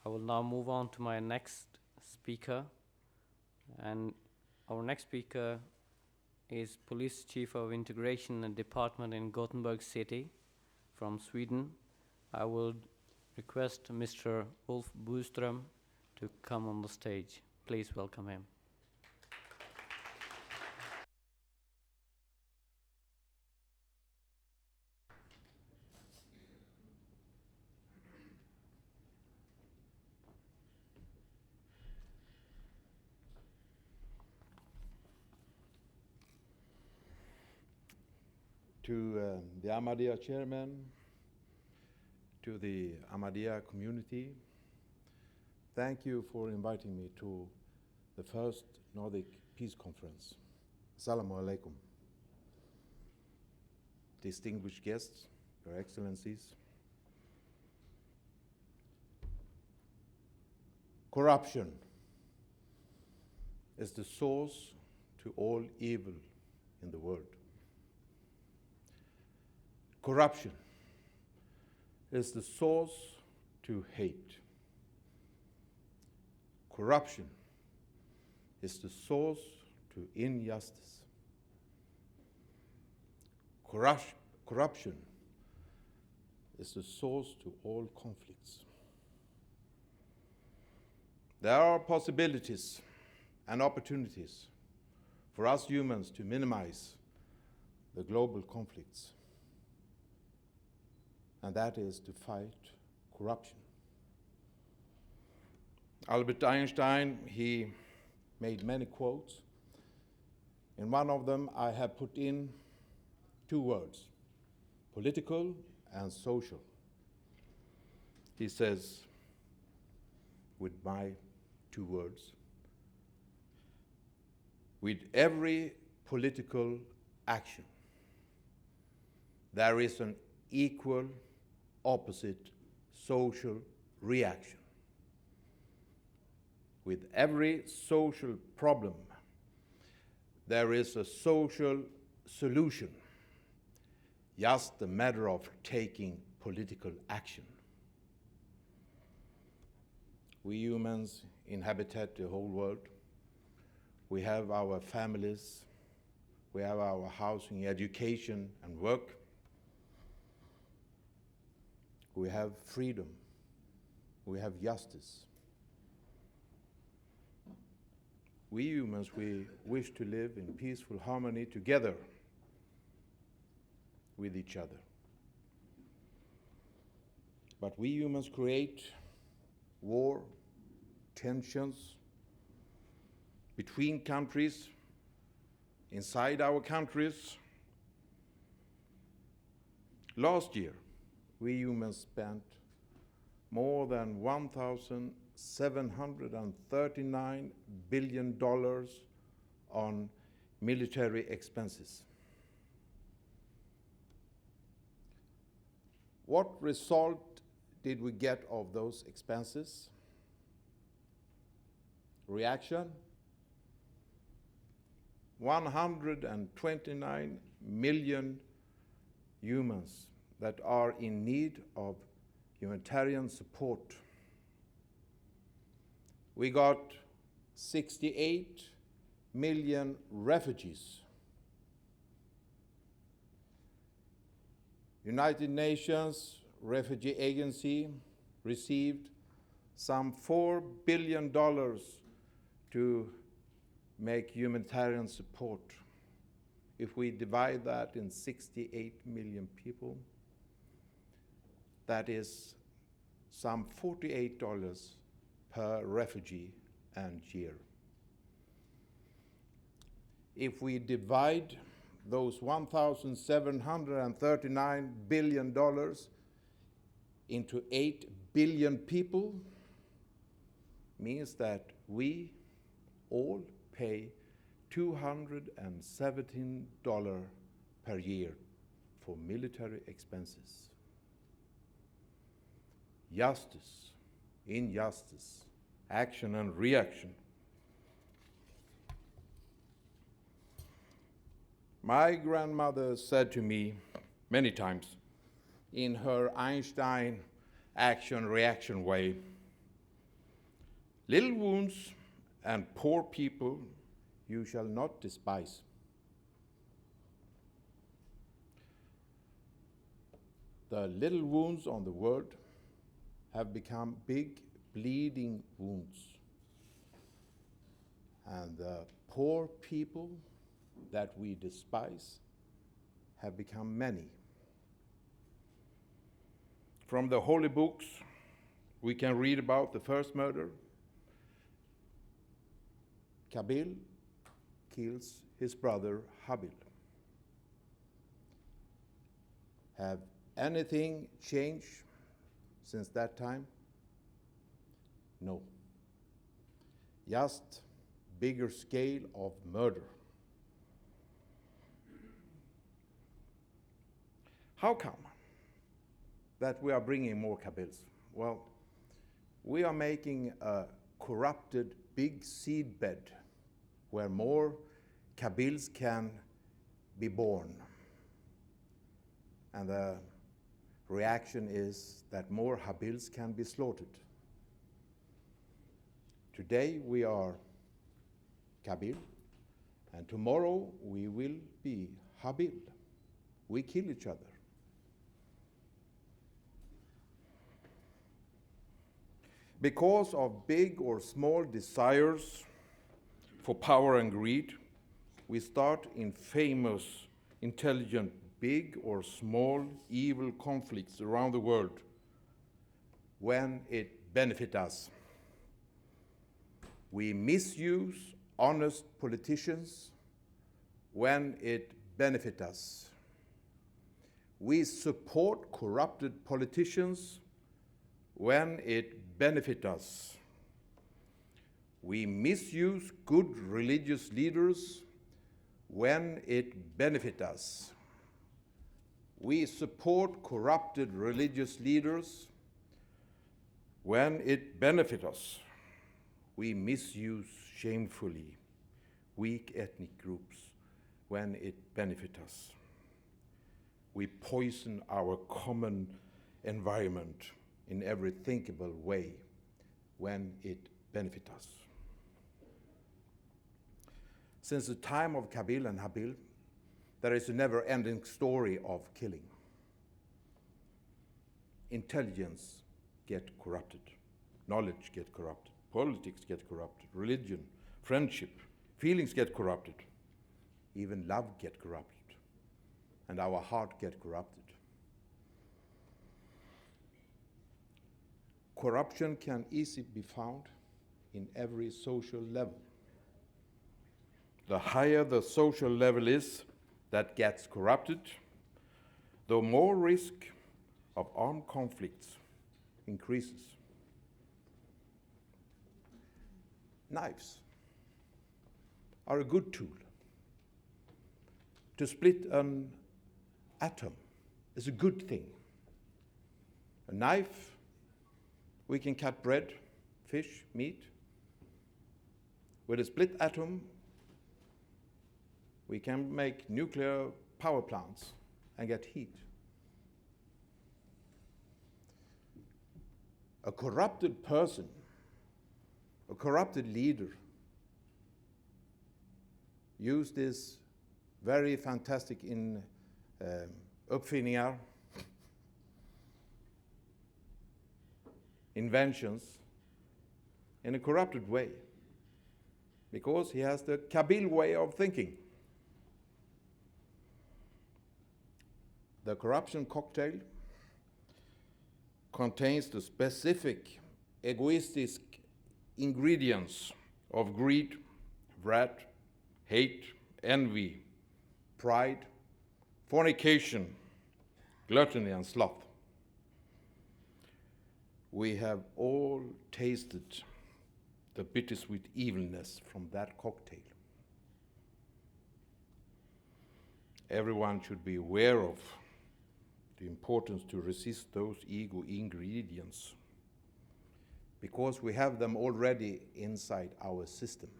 I will now move on to my next speaker, and our next speaker is Police Chief of Integration and Department in Gothenburg City from Sweden. I will request Mr. Ulf Boström to come on the stage. Please welcome him. To the Ahmadiyya chairman, to the Ahmadiyya community, thank you for inviting me to the first Nordic Peace Conference. Assalamu alaikum. Distinguished guests, Your Excellencies. Corruption is the source to all evil in the world. Corruption is the source to hate. Corruption is the source to injustice. Corruption is the source to all conflicts. There are possibilities and opportunities for us humans to minimize the global conflicts, and that is to fight corruption. Albert Einstein, he made many quotes. In one of them, I have put in two words, political and social. He says, with my two words, with every political action, there is an equal opposite social reaction. With every social problem, there is a social solution, just a matter of taking political action. We humans inhabit the whole world. We have our families, we have our housing, education, and work. We have freedom, we have justice. We humans, we wish to live in peaceful harmony together with each other. But we humans create war, tensions between countries, inside our countries. Last year, we humans spent more than $1,739 billion on military expenses. What result did we get of those expenses? Reaction? 129 million humans that are in need of humanitarian support. We got 68 million refugees. United Nations Refugee Agency received some $4 billion to make humanitarian support. If we divide that in 68 million people, that is some $48 per refugee and year. If we divide those $1,739 billion into 8 billion people, means that we all pay $217 per year for military expenses. Justice, injustice, action and reaction. My grandmother said to me many times in her Einstein action-reaction way, Little wounds and poor people you shall not despise. The little wounds on the world have become big, bleeding wounds. And the poor people that we despise have become many. From the holy books, we can read about the first murder. Kabil kills his brother Habil. Have anything changed since that time? No. Just bigger scale of murder. How come that we are bringing more Kabils? Well, we are making a corrupted big seedbed where more Kabils can be born. And the reaction is that more Habils can be slaughtered. Today we are Kabil, and tomorrow we will be Habil. We kill each other. Because of big or small desires for power and greed, we start in famous, intelligent, big or small evil conflicts around the world when it benefits us. We misuse honest politicians when it benefits us. We support corrupted politicians when it benefits us. We misuse good religious leaders when it benefits us. We support corrupted religious leaders when it benefits us. We misuse shamefully weak ethnic groups when it benefits us. We poison our common environment in every thinkable way when it benefits us. Since the time of Kabil and Habil, there is a never-ending story of killing. Intelligence gets corrupted, knowledge gets corrupted, politics get corrupted, religion, friendship, feelings get corrupted, even love get corrupted, and our heart get corrupted. Corruption can easily be found in every social level. The higher the social level is that gets corrupted, the more risk of armed conflicts increases. Knives are a good tool. To split an atom is a good thing. A knife, we can cut bread, fish, meat. With a split atom, we can make nuclear power plants and get heat. A corrupted person, a corrupted leader, used this very fantastic uppfinningar, inventions, in a corrupted way, because he has the Kabil way of thinking. The corruption cocktail contains the specific egoistic ingredients of greed, wrath, hate, envy, pride, fornication, gluttony, and sloth. We have all tasted the bittersweet evilness from that cocktail. Everyone should be aware of the importance to resist those ego ingredients, because we have them already inside our system.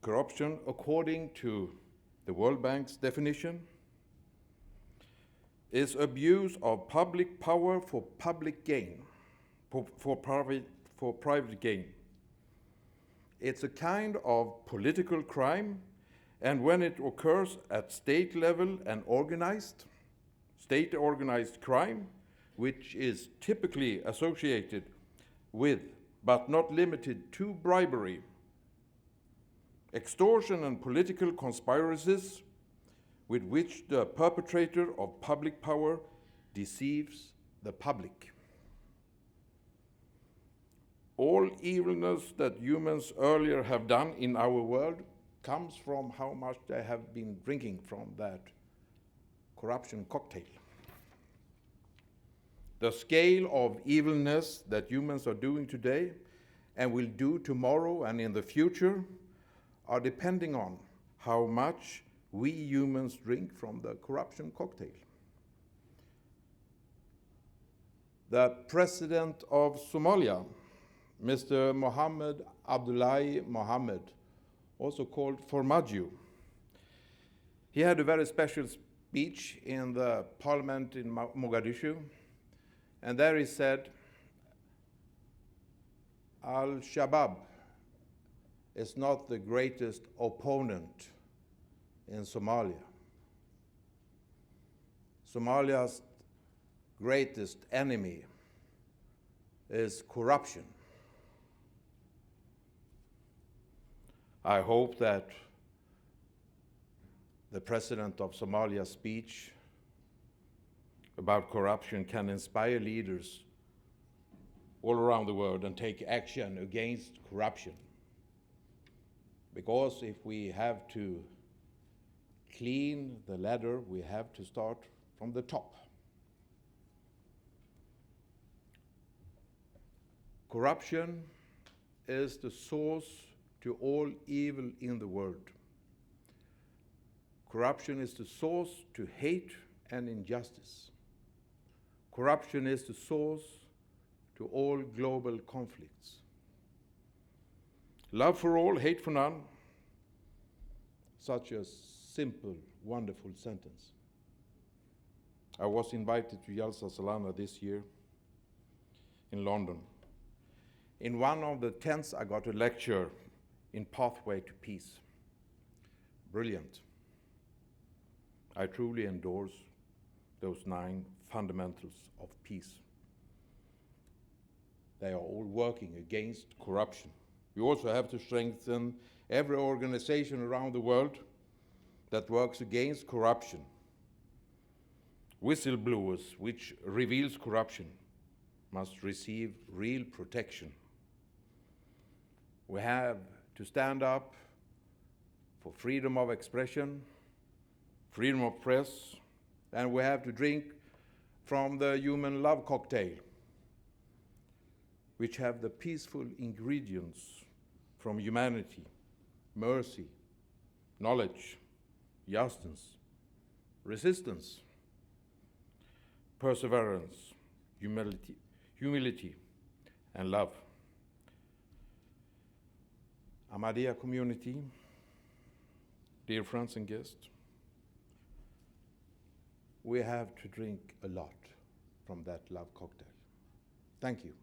Corruption, according to the World Bank's definition, is abuse of public power for public gain, for private gain. It's a kind of political crime, and when it occurs at state level and state-organized crime, which is typically associated with, but not limited to, bribery, extortion and political conspiracies with which the perpetrator of public power deceives the public. All evilness that humans earlier have done in our world comes from how much they have been drinking from that corruption cocktail. The scale of evilness that humans are doing today and will do tomorrow and in the future are depending on how much we humans drink from the corruption cocktail. The president of Somalia, Mr. Mohammed Abdullahi Mohammed, also called Farmajo, he had a very special speech in the parliament in Mogadishu, and there he said, Al-Shabaab is not the greatest opponent in Somalia. Somalia's greatest enemy is corruption. I hope that the president of Somalia's speech about corruption can inspire leaders all around the world and take action against corruption. Because if we have to clean the ladder, we have to start from the top. Corruption is the source to all evil in the world. Corruption is the source to hate and injustice. Corruption is the source to all global conflicts. Love for all, hate for none. Such a simple, wonderful sentence. I was invited to Jalsa Salana this year in London. In one of the tents, I got a lecture in Pathway to Peace. Brilliant. I truly endorse those 9 fundamentals of peace. They are all working against corruption. We also have to strengthen every organization around the world that works against corruption. Whistleblowers, which reveals corruption, must receive real protection. We have to stand up for freedom of expression, freedom of press, and we have to drink from the human love cocktail, which have the peaceful ingredients from humanity, mercy, knowledge, justice, resistance, perseverance, humility, and love. Ahmadiyya community, dear friends and guests, we have to drink a lot from that love cocktail. Thank you.